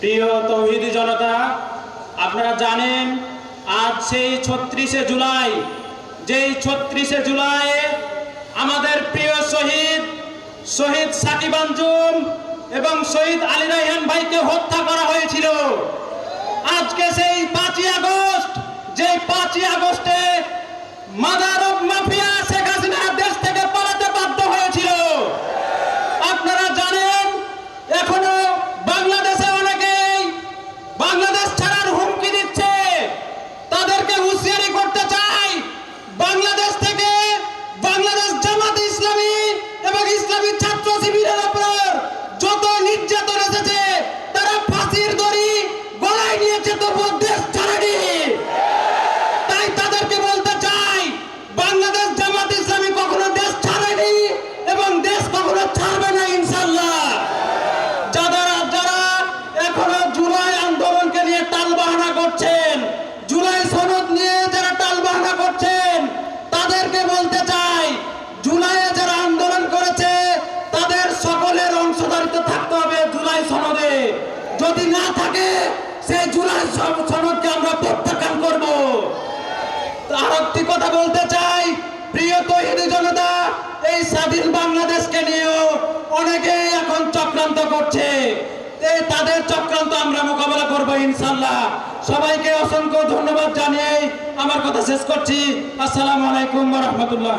প্রিয় তৌহিদি জনতা, আপনারা জানেন আজ সেই ৩৬শে জুলাই, যেই ৩৬শে জুলাই আমাদের প্রিয় শহীদ সাকিব আঞ্জুম এবং শহীদ আলী রায়হান ভাইকে হত্যা করা হয়েছিল। আজকে সেই ৫ই আগস্ট, যে ৫ই আগস্টে mother of mafia Sheikh Hasina দেশ থেকে পালাতে বাধ্য হয়েছিল। আপনারা জানেন এখনো বাংলাদেশে অনেকেই বাংলাদেশ ছাড়ার হুমকি দিচ্ছে। তাদেরকে হুঁশিয়ারি করতে চাই, বাংলাদেশ থেকে বাংলাদেশ জামাত ইসলামী এবং ইসলামী ছাত্র শিবিরের উপর যত নির্যাতন এসেছে, তারা ফাঁসির দড়ি গলায় নিয়েছে, তবু দেশ ছাড়েনি। তাই তাদেরকে বলতে চাই, বাংলাদেশ জামাত ইসলামী কখনো দেশ ছাড়েনি এবং দেশ কখনো ছাড়বে না ইনশাআল্লাহ। যারা এখনো জুলাই আন্দোলনকে নিয়ে টালবাহানা করছেন, জুলাই সনদ নিয়ে যারা টালবাহানা করছেন, তাদেরকে বলতে চাই, জুলাইয়ে যারা আন্দোলন করেছে তাদের সকলের অংশদারিত্ব থাকতে হবে জুলাই সনদে। যদি না থাকে সেই জুলাই সনদকে আমরা প্রত্যাখ্যান করব। আর একটি কথা বলতে চাই, প্রিয় তৌহিদি জনতা, এই স্বাধীন বাংলাদেশকে নিয়েও অনেকেই এখন চক্রান্ত করছে। তাদের চক্রান্ত আমরা মোকাবেলা করবো ইনশাআল্লাহ। সবাইকে অসংখ্য ধন্যবাদ জানিয়ে আমার কথা শেষ করছি। আসসালামু আলাইকুম ওয়া রাহমাতুল্লাহ।